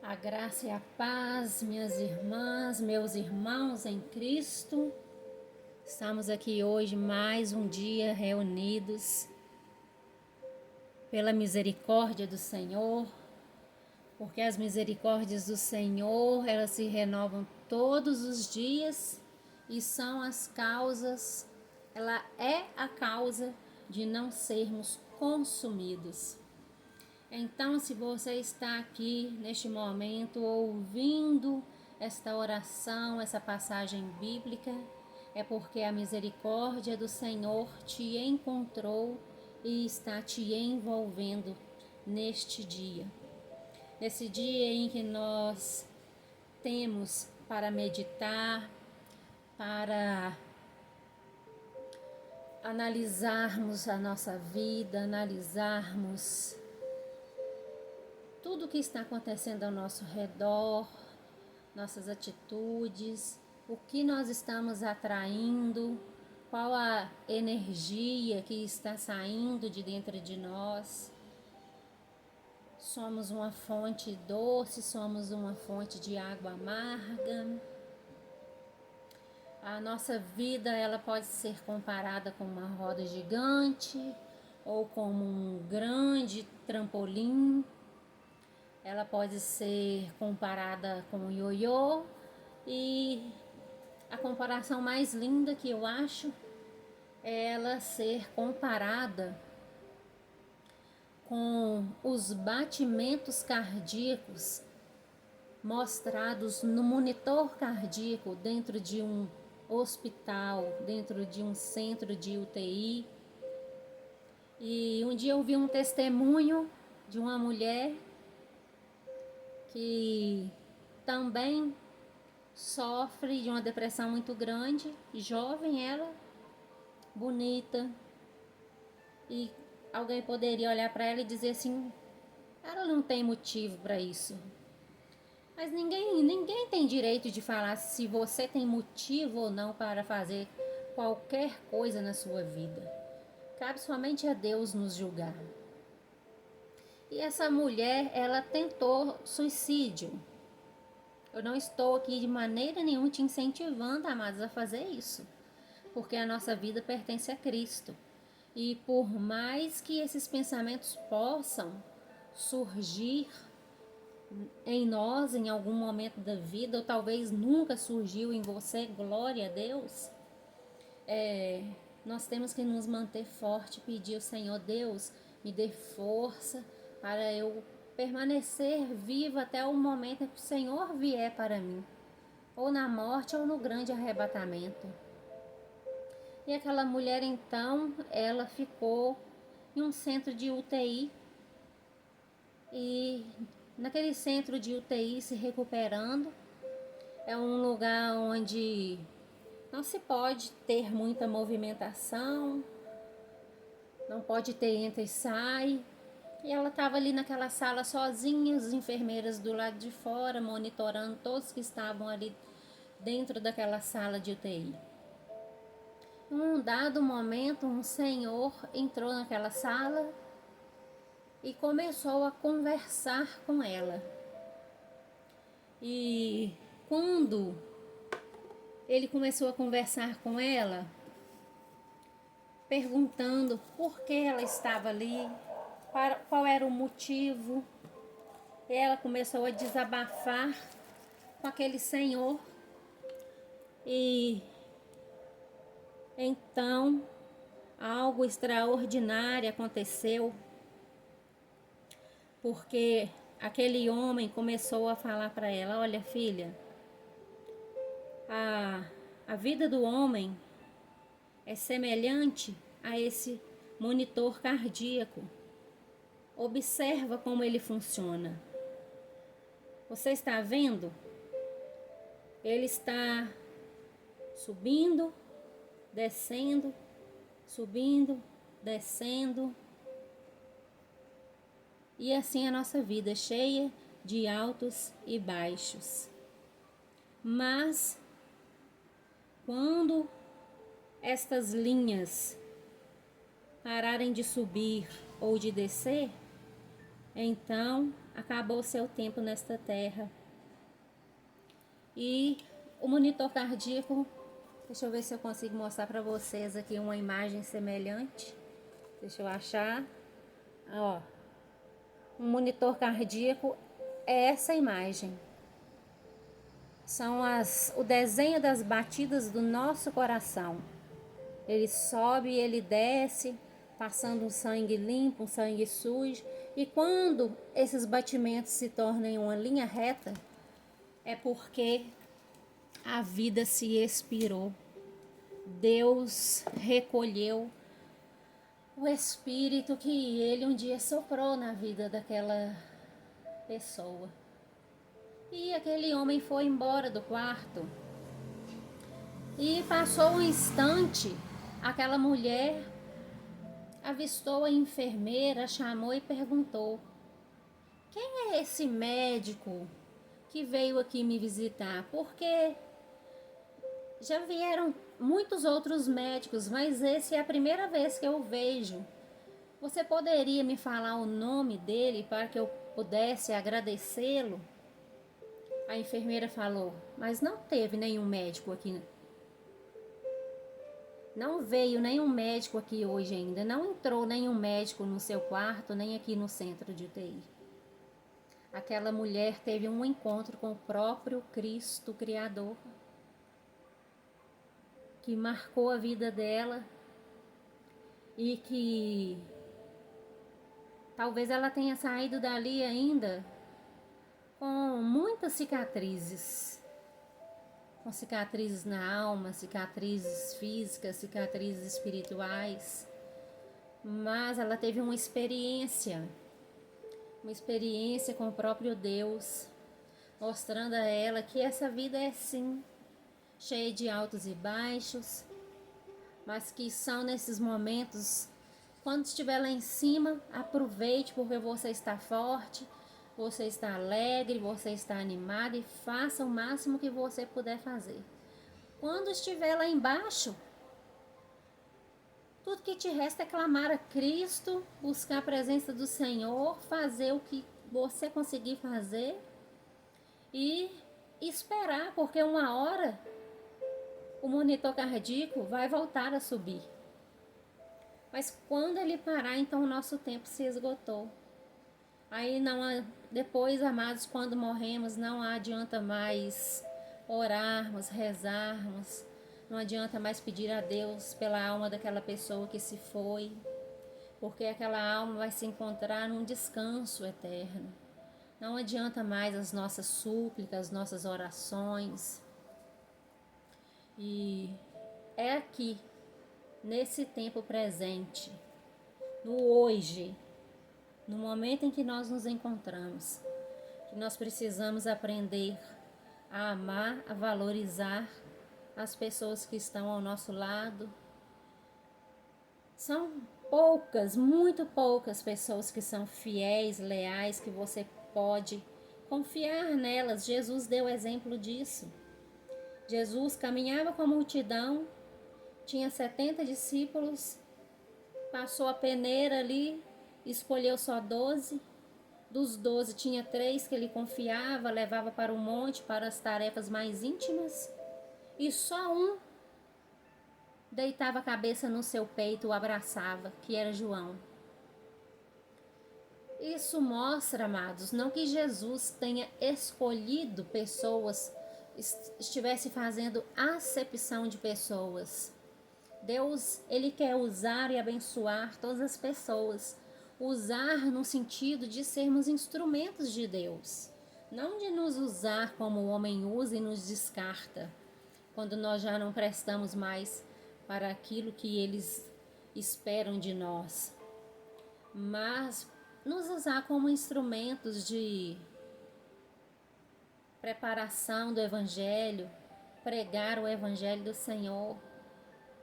A graça e a paz, minhas irmãs, meus irmãos em Cristo. Estamos aqui hoje mais um dia reunidos pela misericórdia do Senhor, porque as misericórdias do Senhor, elas se renovam todos os dias e são as causas, ela é a causa de não sermos consumidos. Então, se você está aqui neste momento ouvindo esta oração, essa passagem bíblica, é porque a misericórdia do Senhor te encontrou e está te envolvendo neste dia. Nesse dia em que nós temos para meditar, para analisarmos a nossa vida, analisarmos tudo o que está acontecendo ao nosso redor, nossas atitudes, o que nós estamos atraindo, qual a energia que está saindo de dentro de nós. Somos uma fonte doce, somos uma fonte de água amarga. A nossa vida, ela pode ser comparada com uma roda gigante ou como um grande trampolim. Ela pode ser comparada com o ioiô, e a comparação mais linda que eu acho é ela ser comparada com os batimentos cardíacos mostrados no monitor cardíaco dentro de um hospital, dentro de um centro de UTI. E um dia eu vi um testemunho de uma mulher que também sofre de uma depressão muito grande, jovem ela, bonita, e alguém poderia olhar para ela e dizer assim, ela não tem motivo para isso. Mas ninguém tem direito de falar se você tem motivo ou não para fazer qualquer coisa na sua vida. Cabe somente a Deus nos julgar. E essa mulher, ela tentou suicídio. Eu não estou aqui de maneira nenhuma te incentivando, amados, a fazer isso, porque a nossa vida pertence a Cristo. E por mais que esses pensamentos possam surgir em nós em algum momento da vida, ou talvez nunca surgiu em você, glória a Deus, nós temos que nos manter forte, pedir ao Senhor, Deus, me dê força para eu permanecer viva até o momento em que o Senhor vier para mim, ou na morte ou no grande arrebatamento. E aquela mulher então, ela ficou em um centro de UTI, e naquele centro de UTI se recuperando, é um lugar onde não se pode ter muita movimentação, não pode ter entra e sai. E ela estava ali naquela sala sozinha, as enfermeiras do lado de fora, monitorando todos que estavam ali dentro daquela sala de UTI. Em um dado momento, um senhor entrou naquela sala e começou a conversar com ela. E quando ele começou a conversar com ela, perguntando por que ela estava ali, qual era o motivo, ela começou a desabafar com aquele senhor. E então algo extraordinário aconteceu, porque aquele homem começou a falar para ela, olha filha, a vida do homem é semelhante a esse monitor cardíaco. Observa como ele funciona. Você está vendo? Ele está subindo, descendo, subindo, descendo. E assim a nossa vida, cheia de altos e baixos. Mas quando estas linhas pararem de subir ou de descer, Então, acabou o seu tempo nesta terra. E o monitor cardíaco, deixa eu ver se eu consigo mostrar para vocês aqui uma imagem semelhante. Deixa eu achar. Ó, um monitor cardíaco é essa imagem. São o desenho das batidas do nosso coração. Ele sobe e ele desce, passando um sangue limpo, um sangue sujo. E quando esses batimentos se tornam uma linha reta, é porque a vida se expirou. Deus recolheu o espírito que ele um dia soprou na vida daquela pessoa. E aquele homem foi embora do quarto. E passou um instante, aquela mulher avistou a enfermeira, chamou e perguntou: quem é esse médico que veio aqui me visitar? Porque já vieram muitos outros médicos, mas esse é a primeira vez que eu o vejo. Você poderia me falar o nome dele para que eu pudesse agradecê-lo? A enfermeira falou: mas não teve nenhum médico aqui. Não veio nenhum médico aqui hoje ainda. Não entrou nenhum médico no seu quarto, nem aqui no centro de UTI. Aquela mulher teve um encontro com o próprio Cristo Criador, que marcou a vida dela e que talvez ela tenha saído dali ainda com muitas cicatrizes. Com cicatrizes na alma, cicatrizes físicas, cicatrizes espirituais. Mas ela teve uma experiência com o próprio Deus, mostrando a ela que essa vida é sim, cheia de altos e baixos, mas que são nesses momentos, quando estiver lá em cima, aproveite porque você está forte, você está alegre, você está animado e faça o máximo que você puder fazer. Quando estiver lá embaixo, tudo que te resta é clamar a Cristo, buscar a presença do Senhor, fazer o que você conseguir fazer e esperar, porque uma hora o monitor cardíaco vai voltar a subir. Mas quando ele parar, então o nosso tempo se esgotou. Aí depois, amados, quando morremos, não adianta mais orarmos, rezarmos. Não adianta mais pedir a Deus pela alma daquela pessoa que se foi, porque aquela alma vai se encontrar num descanso eterno. Não adianta mais as nossas súplicas, as nossas orações. E é aqui, nesse tempo presente, no hoje, no momento em que nós nos encontramos, que nós precisamos aprender a amar, a valorizar as pessoas que estão ao nosso lado. São poucas, muito poucas pessoas que são fiéis, leais, que você pode confiar nelas. Jesus deu exemplo disso. Jesus caminhava com a multidão, tinha 70 discípulos, passou a peneira ali, escolheu só 12. Dos 12 tinha 3 que ele confiava, levava para o monte, para as tarefas mais íntimas. E só um deitava a cabeça no seu peito, o abraçava, que era João. Isso mostra, amados, não que Jesus tenha escolhido pessoas, estivesse fazendo acepção de pessoas. Deus, ele quer usar e abençoar todas as pessoas. Usar no sentido de sermos instrumentos de Deus. Não de nos usar como o homem usa e nos descarta, quando nós já não prestamos mais para aquilo que eles esperam de nós. Mas nos usar como instrumentos de preparação do Evangelho, pregar o Evangelho do Senhor,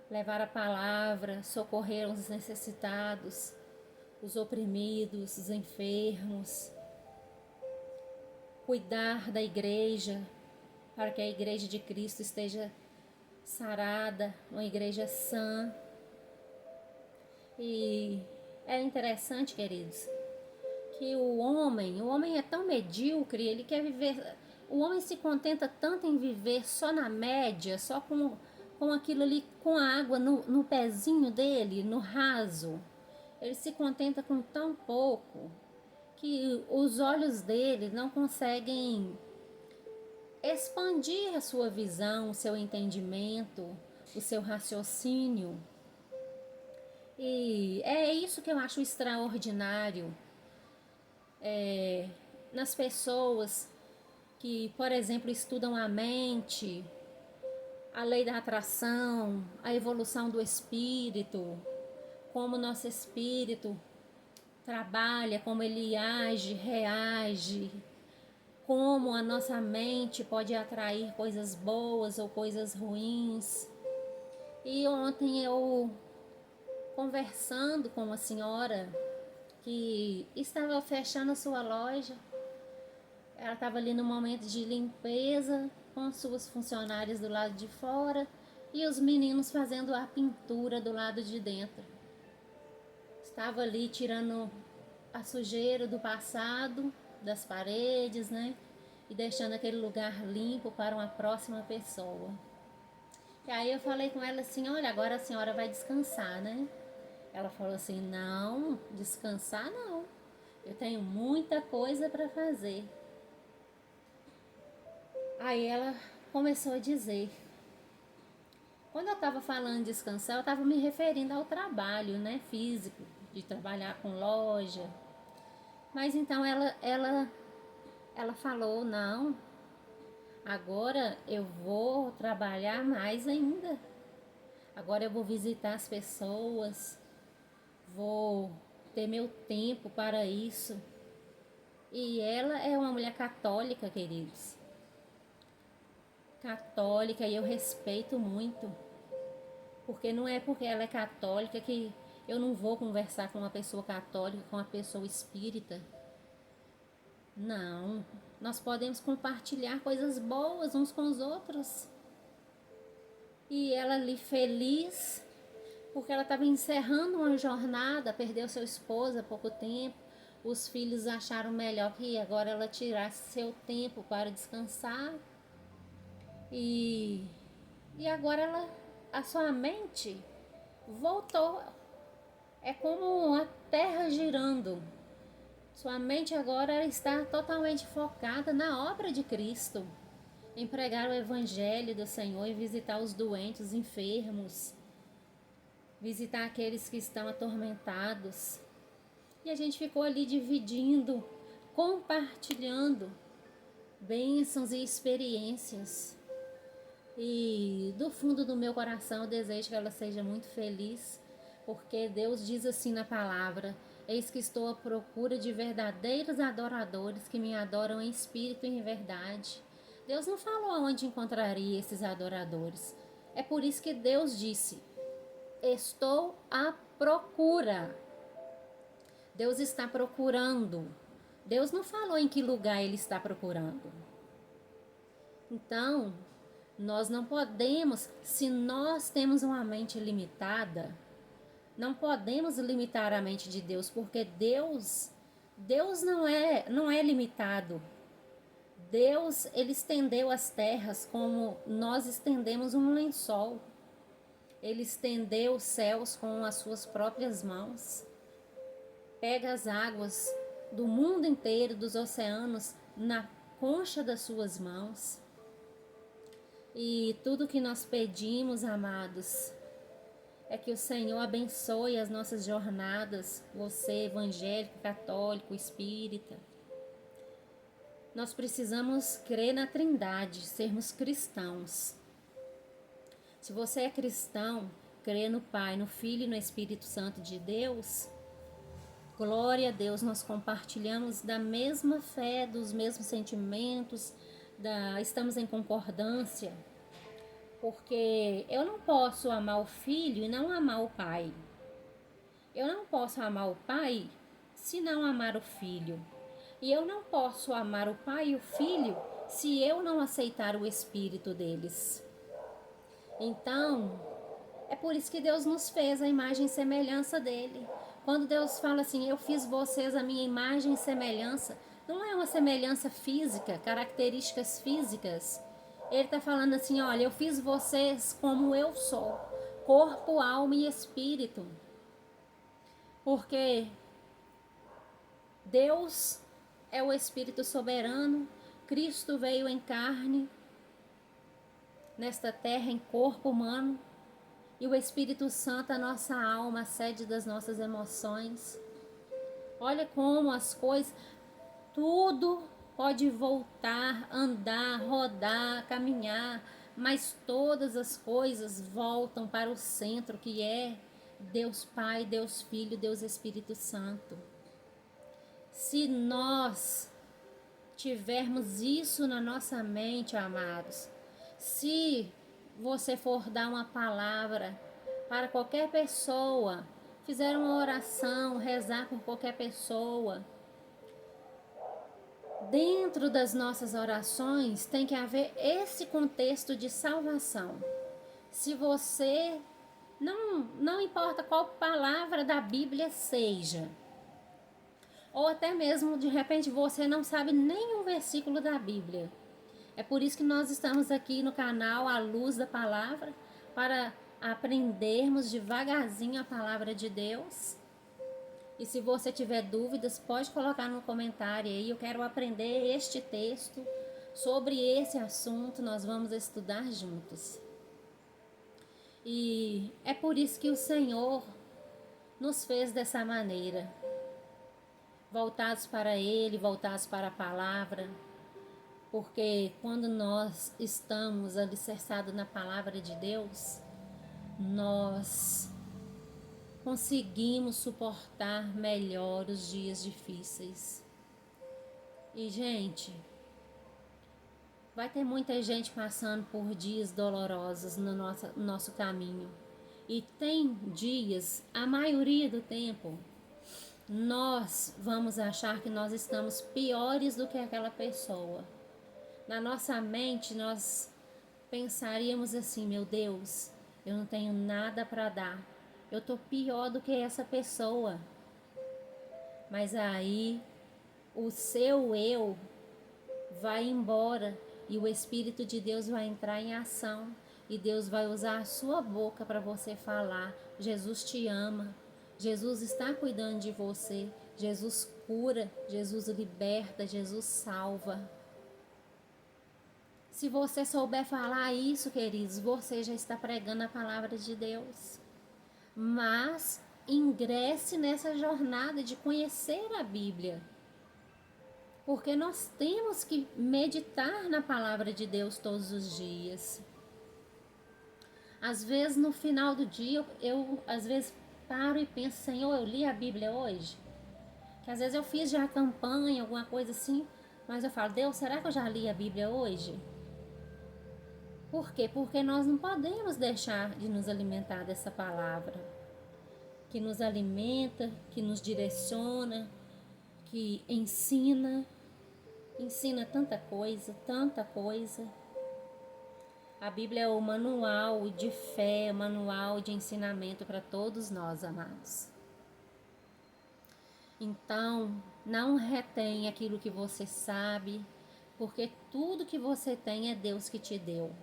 levar a palavra, socorrer os necessitados, os oprimidos, os enfermos, cuidar da igreja, para que a igreja de Cristo esteja sarada, uma igreja sã. E é interessante, queridos, que o homem é tão medíocre, ele quer viver, o homem se contenta tanto em viver só na média, só com aquilo ali, com a água no pezinho dele, no raso. Ele se contenta com tão pouco que os olhos dele não conseguem expandir a sua visão, o seu entendimento, o seu raciocínio. E é isso que eu acho extraordinário nas pessoas que, por exemplo, estudam a mente, a lei da atração, a evolução do espírito, como o nosso espírito trabalha, como ele age, reage, como a nossa mente pode atrair coisas boas ou coisas ruins. E ontem eu, conversando com uma senhora que estava fechando a sua loja, ela estava ali no momento de limpeza com suas funcionárias do lado de fora e os meninos fazendo a pintura do lado de dentro. Estava ali tirando a sujeira do passado, das paredes, né? E deixando aquele lugar limpo para uma próxima pessoa. E aí eu falei com ela assim, olha, agora a senhora vai descansar, né? Ela falou assim, não, descansar não. Eu tenho muita coisa para fazer. Aí ela começou a dizer, quando eu estava falando de descansar, eu estava me referindo ao trabalho, né, físico, de trabalhar com loja. Mas então ela falou, não, agora eu vou trabalhar mais ainda. Agora eu vou visitar as pessoas, vou ter meu tempo para isso. E ela é uma mulher católica, queridos. Católica, e eu respeito muito. Porque não é porque ela é católica que eu não vou conversar com uma pessoa católica, com uma pessoa espírita. Não, nós podemos compartilhar coisas boas uns com os outros. E ela ali feliz, porque ela estava encerrando uma jornada, perdeu seu esposo há pouco tempo. Os filhos acharam melhor que agora ela tirasse seu tempo para descansar. E agora a sua mente voltou. É como a terra girando. Sua mente agora está totalmente focada na obra de Cristo, em pregar o evangelho do Senhor e visitar os doentes, os enfermos, visitar aqueles que estão atormentados. E a gente ficou ali dividindo, compartilhando bênçãos e experiências. E do fundo do meu coração eu desejo que ela seja muito feliz, porque Deus diz assim na palavra, eis que estou à procura de verdadeiros adoradores que me adoram em espírito e em verdade. Deus não falou onde encontraria esses adoradores. É por isso que Deus disse, estou à procura. Deus está procurando. Deus não falou em que lugar Ele está procurando. Então, nós não podemos, se nós temos uma mente limitada, não podemos limitar a mente de Deus, porque Deus não é limitado. Deus, Ele estendeu as terras como nós estendemos um lençol. Ele estendeu os céus com as suas próprias mãos. Pega as águas do mundo inteiro, dos oceanos, na concha das suas mãos. E tudo que nós pedimos, amados, é que o Senhor abençoe as nossas jornadas, você evangélico, católico, espírita. Nós precisamos crer na Trindade, sermos cristãos. Se você é cristão, crê no Pai, no Filho e no Espírito Santo de Deus, glória a Deus, nós compartilhamos da mesma fé, dos mesmos sentimentos, estamos em concordância, porque eu não posso amar o Filho e não amar o Pai. Eu não posso amar o Pai se não amar o Filho. E eu não posso amar o Pai e o Filho se eu não aceitar o Espírito deles. Então, é por isso que Deus nos fez a imagem e semelhança dele, Quando Deus fala assim, eu fiz vocês a minha imagem e semelhança, não é uma semelhança física, características físicas. Ele está falando assim, olha, eu fiz vocês como eu sou, corpo, alma e espírito. Porque Deus é o Espírito soberano, Cristo veio em carne, nesta terra, em corpo humano, e o Espírito Santo, a nossa alma, a sede das nossas emoções. Olha como as coisas, tudo pode voltar, andar, rodar, caminhar, mas todas as coisas voltam para o centro, que é Deus Pai, Deus Filho, Deus Espírito Santo. Se nós tivermos isso na nossa mente, amados, se você for dar uma palavra para qualquer pessoa, fizer uma oração, rezar por qualquer pessoa, dentro das nossas orações tem que haver esse contexto de salvação. Se você, não importa qual palavra da Bíblia seja, ou até mesmo de repente você não sabe nenhum versículo da Bíblia. É por isso que nós estamos aqui no canal A Luz da Palavra, para aprendermos devagarzinho a palavra de Deus. E se você tiver dúvidas, pode colocar no comentário aí, eu quero aprender este texto, sobre esse assunto, nós vamos estudar juntos. E é por isso que o Senhor nos fez dessa maneira, voltados para Ele, voltados para a palavra, porque quando nós estamos alicerçados na palavra de Deus, nós conseguimos suportar melhor os dias difíceis. E, gente, vai ter muita gente passando por dias dolorosos no nosso caminho. E tem dias, a maioria do tempo, nós vamos achar que nós estamos piores do que aquela pessoa. Na nossa mente, nós pensaríamos assim, meu Deus, eu não tenho nada para dar. Eu tô pior do que essa pessoa. Mas aí, o seu eu vai embora e o Espírito de Deus vai entrar em ação. E Deus vai usar a sua boca para você falar, Jesus te ama, Jesus está cuidando de você, Jesus cura, Jesus liberta, Jesus salva. Se você souber falar isso, queridos, você já está pregando a palavra de Deus. Mas ingresse nessa jornada de conhecer a Bíblia. Porque nós temos que meditar na palavra de Deus todos os dias. Às vezes no final do dia, eu às vezes paro e penso, Senhor, eu li a Bíblia hoje? Que às vezes eu fiz já a campanha, alguma coisa assim, mas eu falo, Deus, será que eu já li a Bíblia hoje? Por quê? Porque nós não podemos deixar de nos alimentar dessa palavra, que nos alimenta, que nos direciona, que ensina tanta coisa, tanta coisa. A Bíblia é o manual de fé, o manual de ensinamento para todos nós, amados. Então, não retém aquilo que você sabe, porque tudo que você tem é Deus que te deu.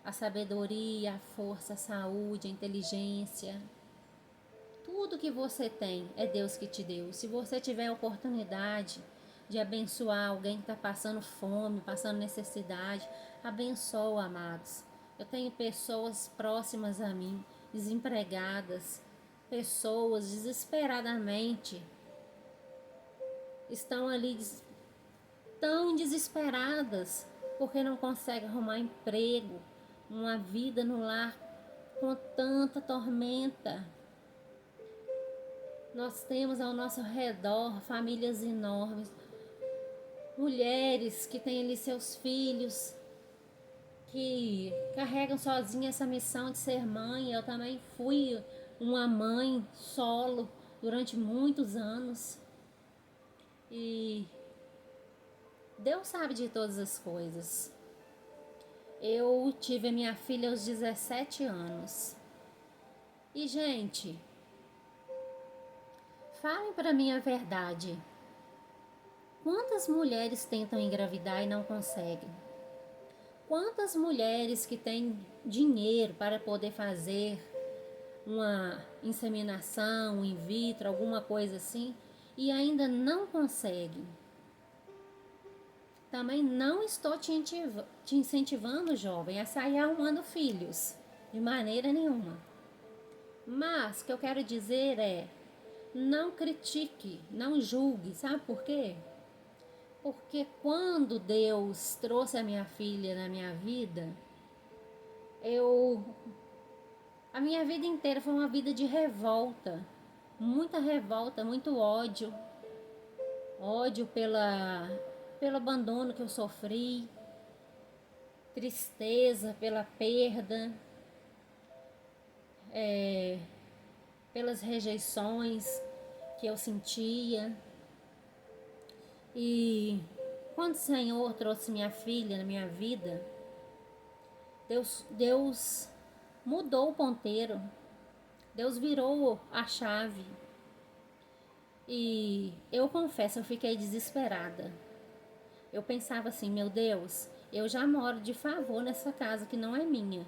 A sabedoria, a força, a saúde, a inteligência, tudo que você tem é Deus que te deu. Se você tiver a oportunidade de abençoar alguém que está passando fome, passando necessidade, abençoa, amados. Eu tenho pessoas próximas a mim, desempregadas, pessoas desesperadamente estão ali tão desesperadas porque não conseguem arrumar emprego, uma vida no lar com tanta tormenta. Nós temos ao nosso redor famílias enormes, mulheres que têm ali seus filhos, que carregam sozinha essa missão de ser mãe. Eu também fui uma mãe solo durante muitos anos. E Deus sabe de todas as coisas. Eu tive a minha filha aos 17 anos. E, gente, Falem para mim a verdade. Quantas mulheres tentam engravidar e não conseguem? Quantas mulheres que têm dinheiro para poder fazer uma inseminação, um in vitro, alguma coisa assim, e ainda não conseguem? Também não estou te incentivando, jovem, a sair arrumando filhos, de maneira nenhuma. Mas o que eu quero dizer é, não critique, não julgue, sabe por quê? Porque quando Deus trouxe a minha filha na minha vida, a minha vida inteira foi uma vida de revolta, muita revolta, muito ódio, ódio pelo abandono que eu sofri, tristeza pela perda, pelas rejeições que eu sentia. E quando o Senhor trouxe minha filha na minha vida, Deus mudou o ponteiro, Deus virou a chave. E eu confesso, eu fiquei desesperada. Eu pensava assim, meu Deus, eu já moro de favor nessa casa que não é minha.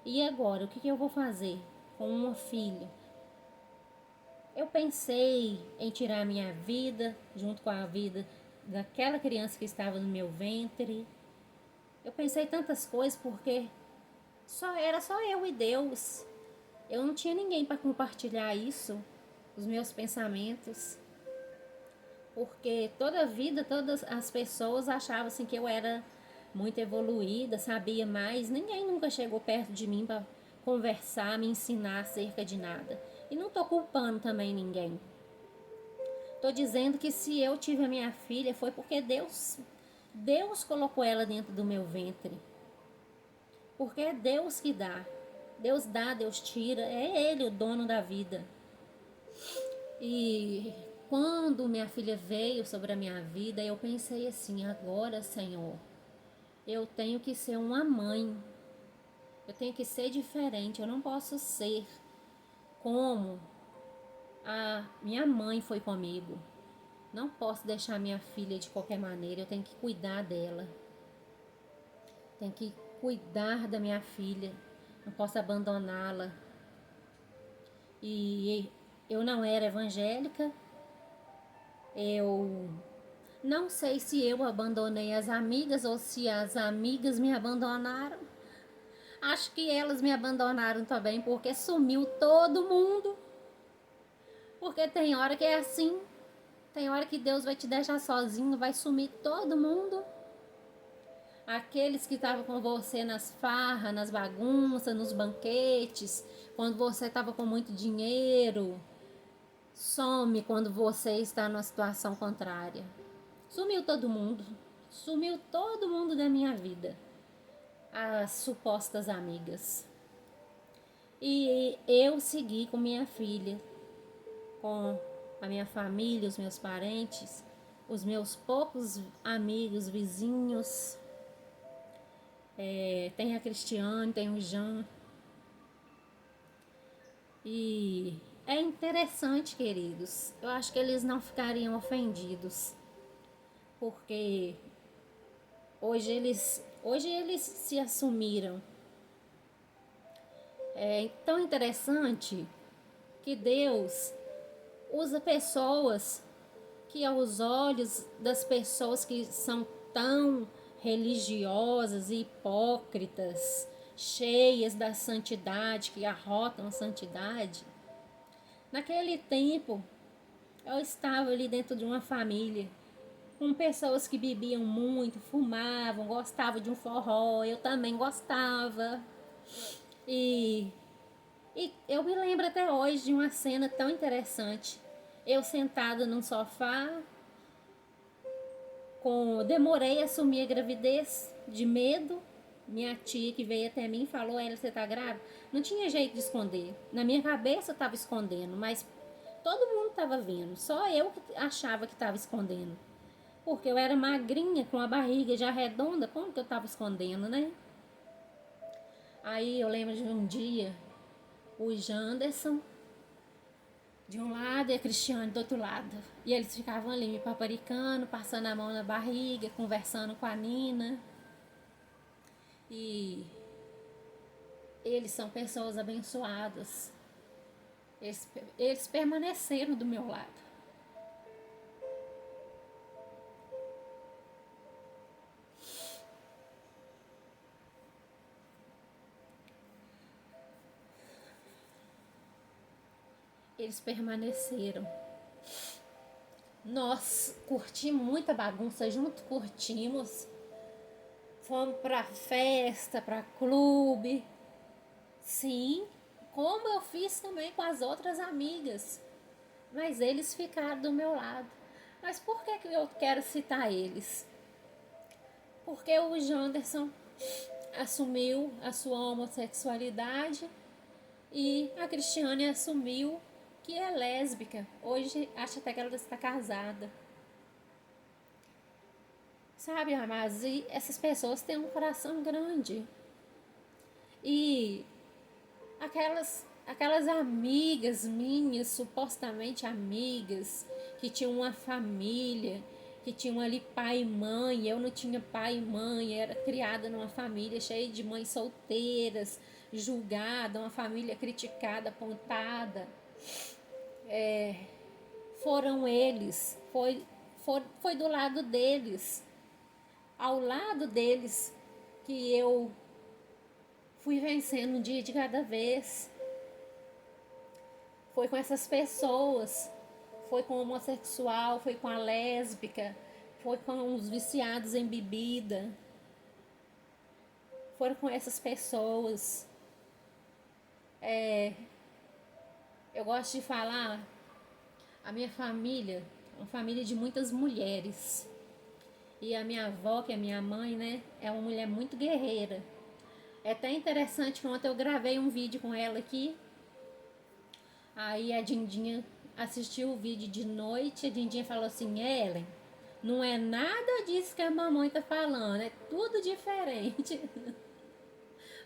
E agora, o que eu vou fazer com uma filha? Eu pensei em tirar a minha vida, junto com a vida daquela criança que estava no meu ventre. Eu pensei tantas coisas porque era só eu e Deus. Eu não tinha ninguém para compartilhar isso, os meus pensamentos. Porque toda a vida, todas as pessoas achavam assim que eu era muito evoluída, sabia mais. Ninguém nunca chegou perto de mim para conversar, me ensinar acerca de nada. E não tô culpando também ninguém. Tô dizendo que se eu tive a minha filha foi porque Deus colocou ela dentro do meu ventre. Porque é Deus que dá. Deus dá, Deus tira. É Ele o dono da vida. E quando minha filha veio sobre a minha vida, eu pensei assim, agora, Senhor, eu tenho que ser uma mãe. Eu tenho que ser diferente. Eu não posso ser como a minha mãe foi comigo. Não posso deixar minha filha de qualquer maneira. Eu tenho que cuidar dela. Tenho que cuidar da minha filha. Não posso abandoná-la. E eu não era evangélica. Eu não sei se eu abandonei as amigas ou se as amigas me abandonaram. Acho que elas me abandonaram também, porque sumiu todo mundo. Porque tem hora que é assim. Tem hora que Deus vai te deixar sozinho, vai sumir todo mundo. Aqueles que estavam com você nas farras, nas bagunças, nos banquetes, quando você estava com muito dinheiro, some quando você está numa situação contrária. Sumiu todo mundo. Sumiu todo mundo da minha vida. As supostas amigas. E eu segui com minha filha, com a minha família, os meus parentes, os meus poucos amigos, vizinhos. Tem a Cristiane, tem o Jean. E é interessante, queridos. Eu acho que eles não ficariam ofendidos. Porque hoje eles se assumiram. É tão interessante que Deus usa pessoas que aos olhos das pessoas que são tão religiosas e hipócritas, cheias da santidade, que arrotam a santidade. Naquele tempo, eu estava ali dentro de uma família com pessoas que bebiam muito, fumavam, gostavam de um forró, eu também gostava. E eu me lembro até hoje de uma cena tão interessante. Eu sentada num sofá, demorei a assumir a gravidez de medo. Minha tia que veio até mim falou, ela, você tá grávida? Não tinha jeito de esconder. Na minha cabeça eu tava escondendo, mas todo mundo tava vendo. Só eu que achava que tava escondendo. Porque eu era magrinha, com a barriga já redonda, como que eu tava escondendo, né? Aí eu lembro de um dia, o Janderson de um lado e a Cristiane do outro lado. E eles ficavam ali me paparicando, passando a mão na barriga, conversando com a Nina. E eles são pessoas abençoadas. Eles permaneceram do meu lado. Eles permaneceram. Nós curtimos muita bagunça junto, curtimos. Fomos pra festa, pra clube. Sim, como eu fiz também com as outras amigas. Mas eles ficaram do meu lado. Mas por que eu quero citar eles? Porque o Janderson assumiu a sua homossexualidade e a Cristiane assumiu que é lésbica. Hoje acho até que ela está casada. Sabe, amados, e essas pessoas têm um coração grande. E aquelas amigas minhas, supostamente amigas, que tinham uma família, que tinham ali pai e mãe. Eu não tinha pai e mãe, era criada numa família cheia de mães solteiras, julgada, uma família criticada, apontada. Foram eles, foi do lado deles, ao lado deles, que eu fui vencendo um dia de cada vez. Foi com essas pessoas, foi com o homossexual, foi com a lésbica, foi com os viciados em bebida. Foram com essas pessoas. Eu gosto de falar, a minha família, uma família de muitas mulheres. E a minha avó, que é minha mãe, né, é uma mulher muito guerreira. É até interessante que ontem eu gravei um vídeo com ela aqui. Aí a Dindinha assistiu o vídeo de noite, a Dindinha falou assim: Ellen, não é nada disso que a mamãe tá falando, é tudo diferente.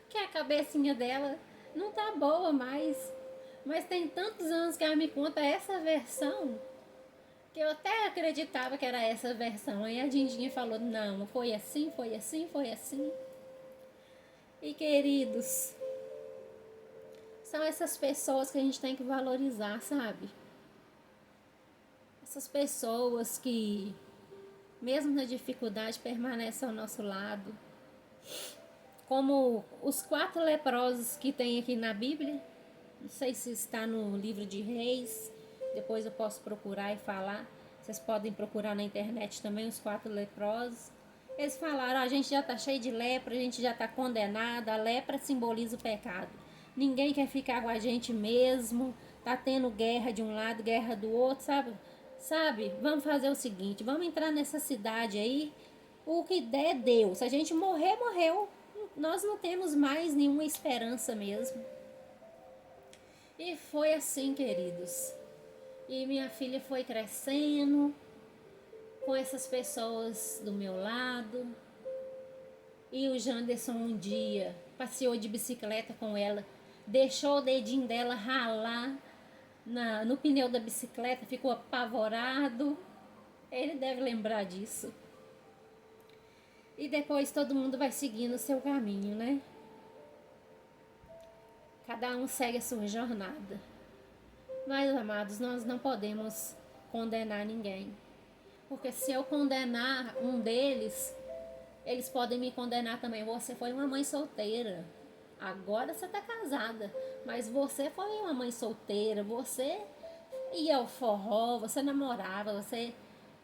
Porque a cabecinha dela não tá boa mais. Mas tem tantos anos que ela me conta essa versão, que eu até acreditava que era essa versão. Aí a Dindinha falou: não, foi assim, foi assim, foi assim. E queridos, são essas pessoas que a gente tem que valorizar, sabe? Essas pessoas que, mesmo na dificuldade, permanecem ao nosso lado. Como os 4 leprosos que tem aqui na Bíblia. Não sei se está no livro de Reis. Depois eu posso procurar e falar. Vocês podem procurar na internet também os 4 leprosos. Eles falaram: a gente já está cheio de lepra, a gente já está condenado. A lepra simboliza o pecado. Ninguém quer ficar com a gente mesmo. Tá tendo guerra de um lado, guerra do outro, sabe? Vamos fazer o seguinte, vamos entrar nessa cidade aí. O que der, deu. Se a gente morrer, morreu. Nós não temos mais nenhuma esperança mesmo. E foi assim, queridos. E minha filha foi crescendo com essas pessoas do meu lado. E o Janderson um dia passeou de bicicleta com ela, deixou o dedinho dela ralar no pneu da bicicleta, ficou apavorado. Ele deve lembrar disso. E depois todo mundo vai seguindo o seu caminho, né? Cada um segue a sua jornada. Mas, amados, nós não podemos condenar ninguém. Porque se eu condenar um deles, eles podem me condenar também. Você foi uma mãe solteira. Agora você está casada. Mas você foi uma mãe solteira. Você ia ao forró, você namorava, você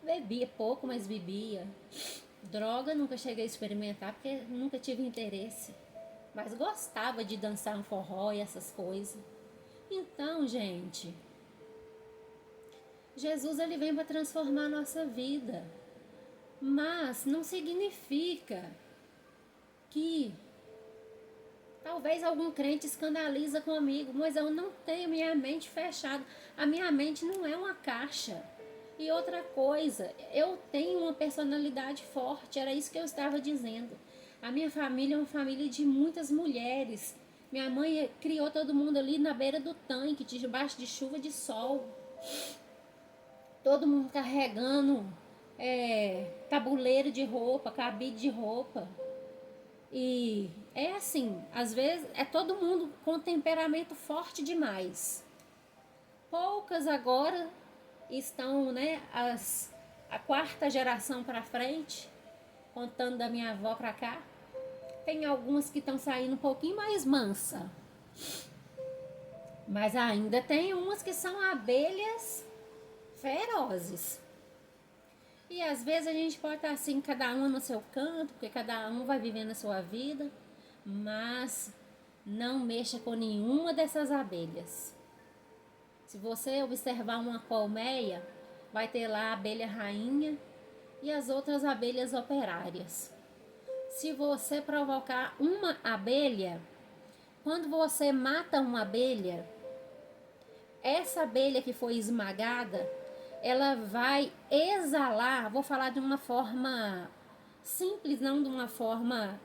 bebia pouco, mas bebia. Droga, nunca cheguei a experimentar porque nunca tive interesse. Mas gostava de dançar um forró e essas coisas. Então, gente, Jesus ele vem para transformar a nossa vida. Mas não significa que talvez algum crente escandaliza comigo, mas eu não tenho minha mente fechada. A minha mente não é uma caixa. E outra coisa, eu tenho uma personalidade forte, era isso que eu estava dizendo. A minha família é uma família de muitas mulheres Minha mãe criou todo mundo ali na beira do tanque, debaixo de chuva de sol. Todo mundo carregando tabuleiro de roupa, cabide de roupa. E é assim, às vezes é todo mundo com temperamento forte demais. Poucas agora estão, né, a quarta geração para frente, contando da minha avó para cá. Tem algumas que estão saindo um pouquinho mais mansa. Mas ainda tem umas que são abelhas ferozes. E às vezes a gente pode estar assim, cada um no seu canto, porque cada um vai vivendo a sua vida, mas não mexa com nenhuma dessas abelhas. Se você observar uma colmeia, vai ter lá a abelha rainha e as outras abelhas operárias. Se você provocar uma abelha, quando você mata uma abelha, essa abelha que foi esmagada, ela vai exalar, vou falar de uma forma simples, não de uma forma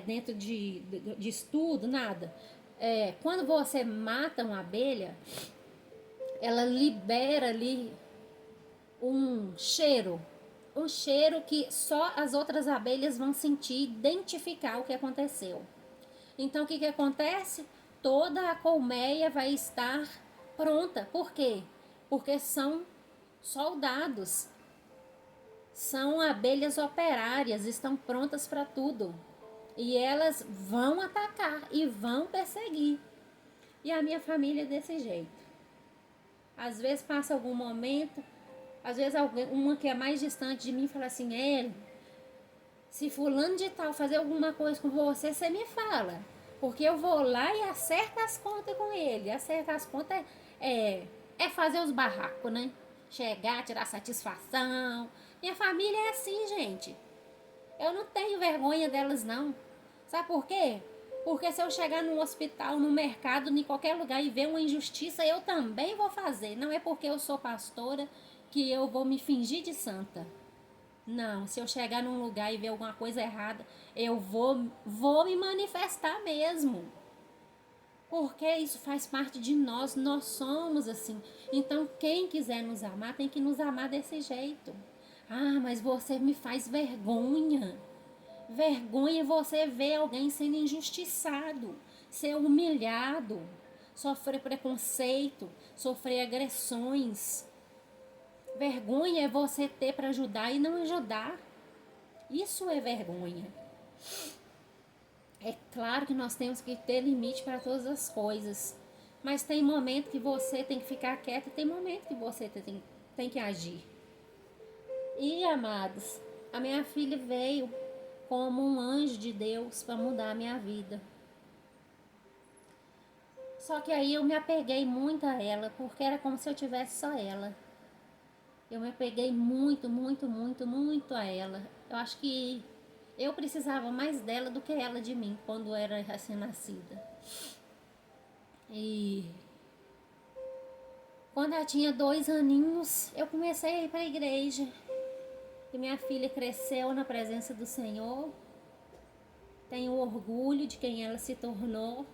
dentro de estudo, nada. Quando você mata uma abelha, ela libera ali um cheiro que só as outras abelhas vão sentir, identificar o que aconteceu. Então o que acontece? Toda a colmeia vai estar pronta. Por quê? Porque são soldados, são abelhas operárias, estão prontas para tudo. E elas vão atacar e vão perseguir. E a minha família é desse jeito. Às vezes passa algum momento, às vezes uma que é mais distante de mim fala assim, se fulano de tal fazer alguma coisa com você, você me fala. Porque eu vou lá e acerto as contas com ele. Acertar as contas é fazer os barracos, né? Chegar, tirar satisfação. Minha família é assim, gente. Eu não tenho vergonha delas, não. Sabe por quê? Porque se eu chegar num hospital, no mercado, em qualquer lugar e ver uma injustiça, eu também vou fazer. Não é porque eu sou pastora que eu vou me fingir de santa. Não, se eu chegar num lugar e ver alguma coisa errada, eu vou me manifestar mesmo. Porque isso faz parte de nós somos assim. Então, quem quiser nos amar, tem que nos amar desse jeito. Ah, mas você me faz vergonha. Vergonha é você ver alguém sendo injustiçado, ser humilhado, sofrer preconceito, sofrer agressões. Vergonha é você ter para ajudar e não ajudar. Isso é vergonha. É claro que nós temos que ter limite para todas as coisas. Mas tem momento que você tem que ficar quieto e tem momento que você tem que agir. E, amados, a minha filha veio como um anjo de Deus para mudar a minha vida. Só que aí eu me apeguei muito a ela, porque era como se eu tivesse só ela. Eu me apeguei muito, muito, muito, muito a ela. Eu acho que eu precisava mais dela do que ela de mim quando era recém-nascida. E quando ela tinha 2 aninhos, eu comecei a ir para a igreja. E minha filha cresceu na presença do Senhor. Tenho orgulho de quem ela se tornou.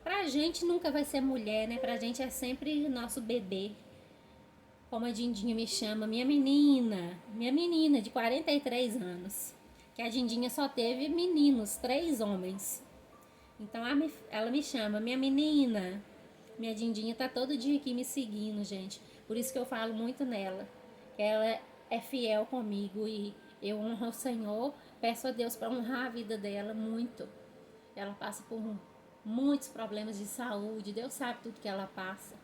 Pra gente nunca vai ser mulher, né? Pra gente é sempre nosso bebê. Como a Dindinha me chama, minha menina de 43 anos. Que a Dindinha só teve meninos, 3 homens. Então ela me chama, minha menina. Minha Dindinha tá todo dia aqui me seguindo, gente. Por isso que eu falo muito nela. Ela é fiel comigo e eu honro o Senhor. Peço a Deus para honrar a vida dela muito. Ela passa por muitos problemas de saúde. Deus sabe tudo que ela passa.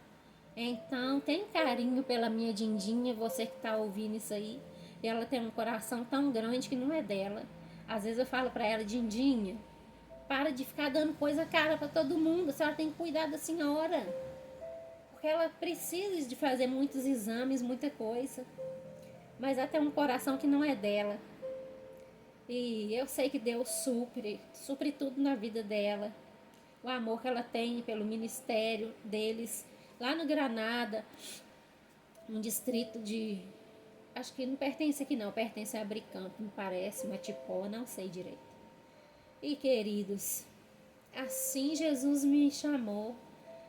Então, tem carinho pela minha Dindinha, você que tá ouvindo isso aí. Ela tem um coração tão grande que não é dela. Às vezes eu falo para ela, Dindinha, para de ficar dando coisa cara para todo mundo. A senhora tem que cuidar da senhora. Porque ela precisa de fazer muitos exames, muita coisa. Mas ela tem um coração que não é dela. E eu sei que Deus supre tudo na vida dela. O amor que ela tem pelo ministério deles. Lá no Granada, um distrito de... Acho que não pertence aqui não, pertence a Abricampo, me parece, Matipó, não sei direito. E queridos, assim Jesus me chamou,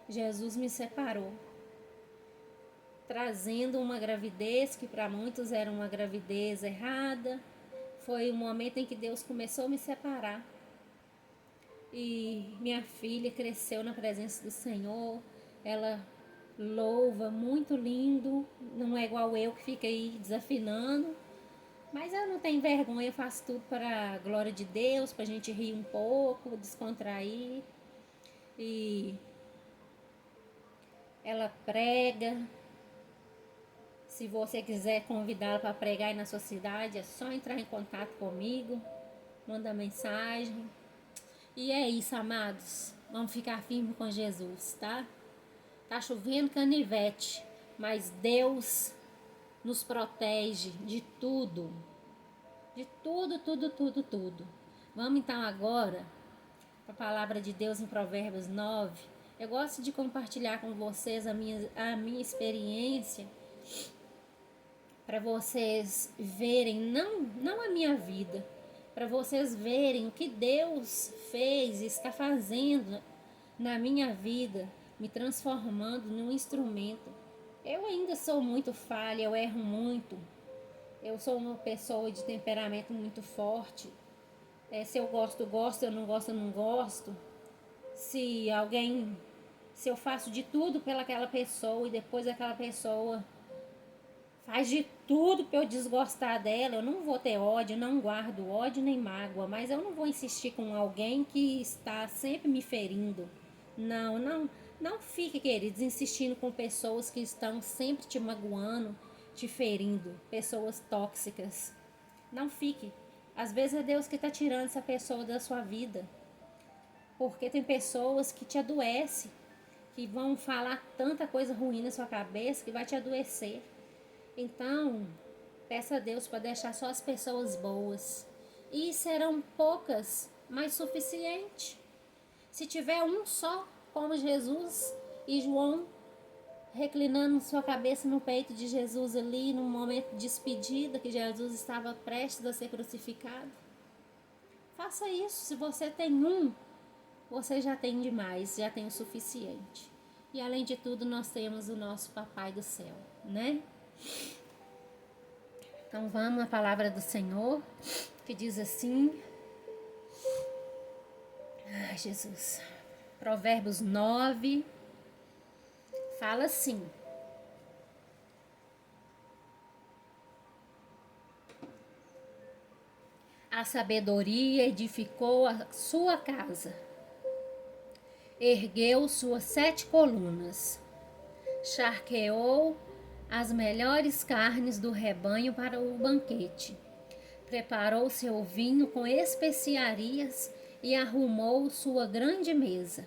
Jesus me separou, trazendo uma gravidez que para muitos era uma gravidez errada. Foi o momento em que Deus começou a me separar. E minha filha cresceu na presença do Senhor. Ela louva muito lindo, não é igual eu que fica aí desafinando. Mas eu não tenho vergonha, eu faço tudo para a glória de Deus, para a gente rir um pouco, descontrair. E ela prega. Se você quiser convidá-la para pregar aí na sua cidade, é só entrar em contato comigo, manda mensagem. E é isso, amados. Vamos ficar firmes com Jesus, tá? Tá chovendo canivete, mas Deus nos protege de tudo. De tudo, tudo, tudo, tudo. Vamos então agora para a palavra de Deus em Provérbios 9. Eu gosto de compartilhar com vocês a minha experiência, para vocês verem, não a minha vida, para vocês verem o que Deus fez e está fazendo na minha vida, me transformando num instrumento. Eu ainda sou muito falha, eu erro muito. Eu sou uma pessoa de temperamento muito forte. Se eu gosto, gosto, eu não gosto, eu não gosto. Se eu faço de tudo pelaquela pessoa e depois aquela pessoa faz de tudo para eu desgostar dela, eu não vou ter ódio, não guardo ódio nem mágoa, mas eu não vou insistir com alguém que está sempre me ferindo. Não fique, queridos, insistindo com pessoas que estão sempre te magoando, te ferindo, pessoas tóxicas. Não fique. Às vezes é Deus que está tirando essa pessoa da sua vida, porque tem pessoas que te adoecem, que vão falar tanta coisa ruim na sua cabeça que vai te adoecer. Então, peça a Deus para deixar só as pessoas boas. E serão poucas, mas suficiente. Se tiver um só, como Jesus e João, reclinando sua cabeça no peito de Jesus ali, num momento de despedida, que Jesus estava prestes a ser crucificado. Faça isso. Se você tem um, você já tem demais, já tem o suficiente. E além de tudo, nós temos o nosso Papai do céu, né? Então vamos à palavra do Senhor, que diz assim. Ai, Jesus. Provérbios 9 fala assim: a sabedoria edificou a sua casa, ergueu suas 7 colunas, charqueou as melhores carnes do rebanho para o banquete, preparou seu vinho com especiarias e arrumou sua grande mesa.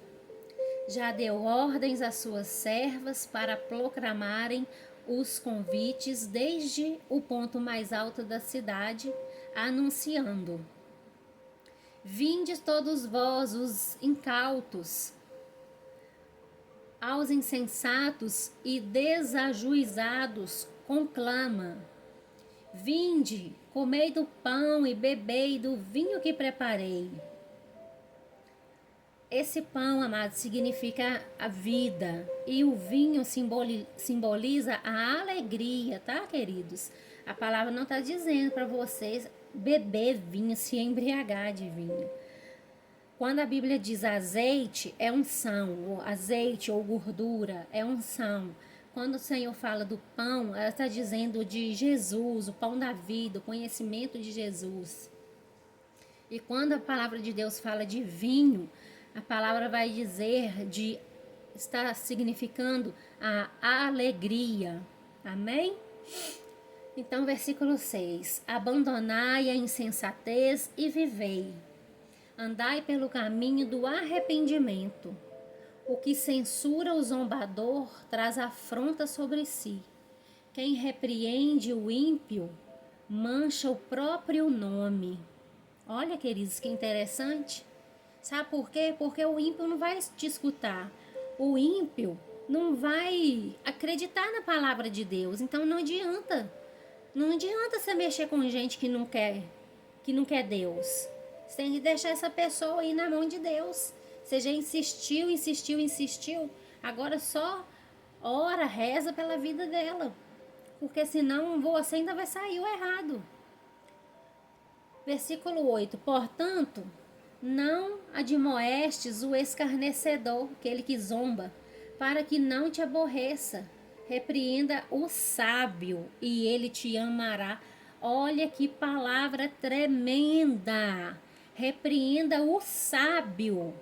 Já deu ordens às suas servas para proclamarem os convites desde o ponto mais alto da cidade, anunciando: vinde todos vós, os incautos, aos insensatos e desajuizados conclama: vinde, comei do pão e bebei do vinho que preparei. Esse pão, amado, significa a vida, e o vinho simboliza a alegria, tá, queridos? A palavra não está dizendo para vocês beber vinho, se embriagar de vinho. Quando a Bíblia diz azeite, é unção, azeite ou gordura, é unção. Quando o Senhor fala do pão, ela está dizendo de Jesus, o pão da vida, o conhecimento de Jesus. E quando a palavra de Deus fala de vinho, a palavra vai dizer está significando a alegria. Amém? Então, versículo 6. Abandonai a insensatez e vivei. Andai pelo caminho do arrependimento. O que censura o zombador traz afronta sobre si. Quem repreende o ímpio mancha o próprio nome. Olha, queridos, que interessante. Sabe por quê? Porque o ímpio não vai te escutar. O ímpio não vai acreditar na palavra de Deus. Então não adianta. Não adianta você mexer com gente que não quer Deus. Você tem que deixar essa pessoa aí na mão de Deus. Você já insistiu, insistiu, insistiu. Agora só ora, reza pela vida dela. Porque senão você ainda vai sair o errado. Versículo 8. Portanto, não admoestes o escarnecedor, aquele que zomba, para que não te aborreça. Repreenda o sábio e ele te amará. Olha que palavra tremenda. Repreenda o sábio.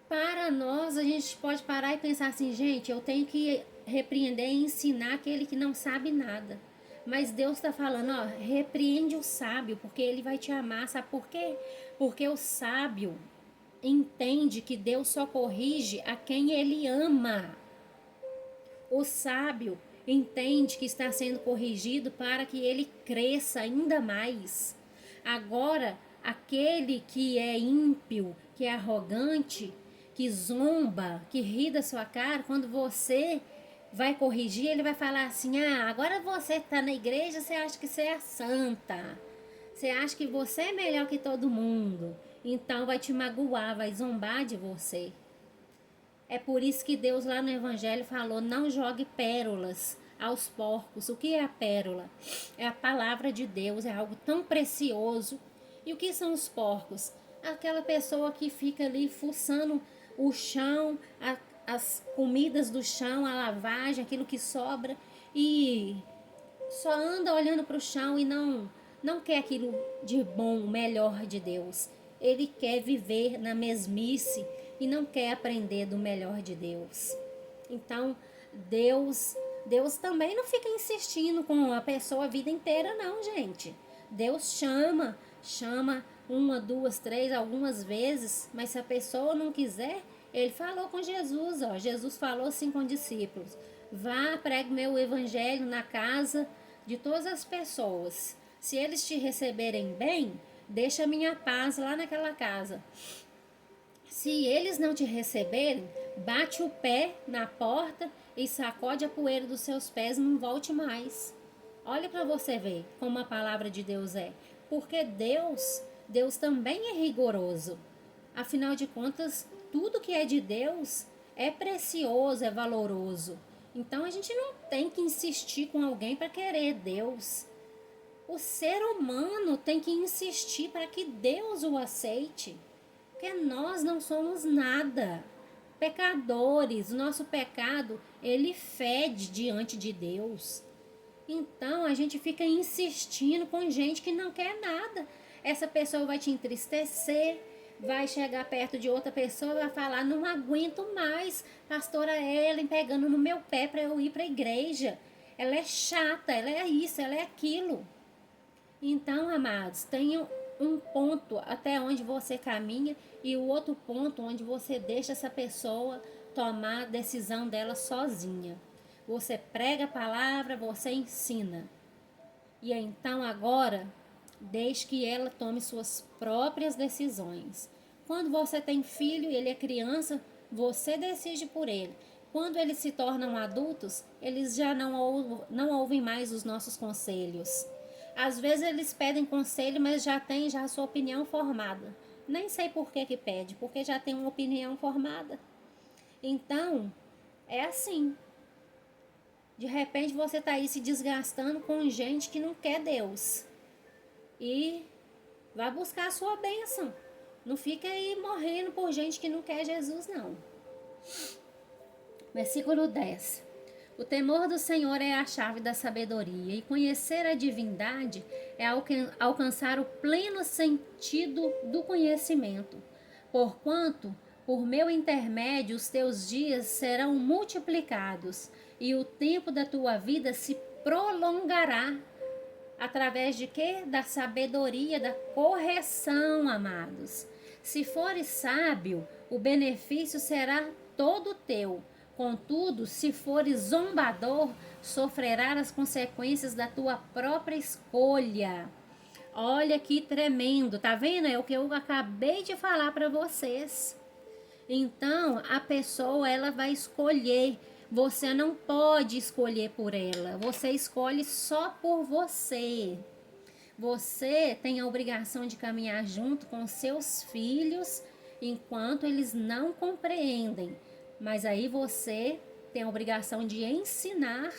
Para nós, a gente pode parar e pensar assim, gente, eu tenho que repreender e ensinar aquele que não sabe nada. Mas Deus está falando, ó, repreende o sábio, porque ele vai te amar. Sabe por quê? Porque o sábio entende que Deus só corrige a quem ele ama. O sábio entende que está sendo corrigido para que ele cresça ainda mais. Agora, aquele que é ímpio, que é arrogante, que zomba, que ri da sua cara, quando você vai corrigir, ele vai falar assim, agora você está na igreja, você acha que você é santa. Você acha que você é melhor que todo mundo. Então vai te magoar, vai zombar de você. É por isso que Deus lá no Evangelho falou, não jogue pérolas aos porcos. O que é a pérola? É a palavra de Deus, é algo tão precioso. E o que são os porcos? Aquela pessoa que fica ali fuçando o chão, as comidas do chão, a lavagem, aquilo que sobra, e só anda olhando para o chão e não quer aquilo de bom, melhor de Deus. Ele quer viver na mesmice e não quer aprender do melhor de Deus. Então, Deus também não fica insistindo com a pessoa a vida inteira, não, gente. Deus chama uma, duas, três, algumas vezes, mas se a pessoa não quiser, ele falou com Jesus, ó. Jesus falou assim com os discípulos: vá, pregue meu evangelho na casa de todas as pessoas. Se eles te receberem bem, deixa a minha paz lá naquela casa. Se eles não te receberem, bate o pé na porta e sacode a poeira dos seus pés e não volte mais. Olha para você ver como a palavra de Deus é. Porque Deus também é rigoroso. Afinal de contas, tudo que é de Deus é precioso, é valoroso. Então a gente não tem que insistir com alguém para querer Deus. O ser humano tem que insistir para que Deus o aceite. Porque nós não somos nada. Pecadores, o nosso pecado, ele fede diante de Deus. Então a gente fica insistindo com gente que não quer nada. Essa pessoa vai te entristecer, vai chegar perto de outra pessoa e vai falar: não aguento mais, pastora Ellen pegando no meu pé para eu ir para a igreja. Ela é chata, ela é isso, ela é aquilo. Então, amados, tenham um ponto até onde você caminha e o outro ponto onde você deixa essa pessoa tomar a decisão dela sozinha. Você prega a palavra, você ensina. E então agora, deixe que ela tome suas próprias decisões. Quando você tem filho e ele é criança, você decide por ele. Quando eles se tornam adultos, eles já não ouvem mais os nossos conselhos. Às vezes eles pedem conselho, mas já tem a sua opinião formada. Nem sei por que pede, porque já tem uma opinião formada. Então, é assim. De repente você está aí se desgastando com gente que não quer Deus. E vai buscar a sua bênção. Não fica aí morrendo por gente que não quer Jesus, não. Versículo 10. O temor do Senhor é a chave da sabedoria, e conhecer a divindade é alcançar o pleno sentido do conhecimento. Porquanto, por meu intermédio, os teus dias serão multiplicados, e o tempo da tua vida se prolongará. Através de quê? Da sabedoria, da correção, amados. Se fores sábio, o benefício será todo teu. Contudo, se fores zombador, sofrerás as consequências da tua própria escolha. Olha que tremendo, tá vendo? É o que eu acabei de falar para vocês. Então, a pessoa, ela vai escolher. Você não pode escolher por ela. Você escolhe só por você. Você tem a obrigação de caminhar junto com seus filhos enquanto eles não compreendem. Mas aí você tem a obrigação de ensinar